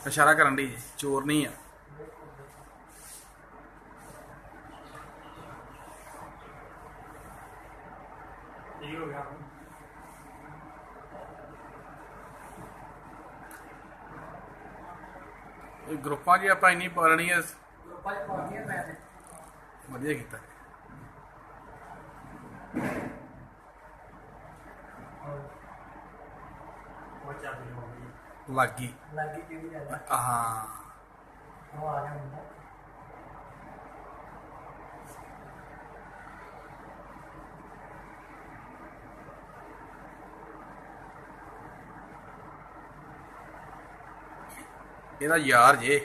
ਇਸ਼ਾਰਾ ਕਰਨ ਦੀ ਚੋਰ ਨਹੀਂ ਆ। ਇਹ ਹੋ ਗਿਆ ਇਹ ਗਰੁੱਪਾਂ 'ਚ ਆਪਾਂ ਇੰਨੀ ਪਾਲਣੀ ਹੈ। ਗਰੁੱਪਾਂ 'ਚ ਪਾਉਂਦੀ ਹੈ ਮੈਂ ਵਧੀਆ ਕੀਤਾ। ਉਹ ਚਾਬੀ ਹੋ ਗਈ ਲੱਗੀ ਲੱਗੀ ਕਿਉਂ ਜਾਂਦਾ ਹਾਂ। ਉਹ ਆ ਗਿਆ ਹੁੰਦਾ ਇਹਦਾ ਯਾਰ ਜੇ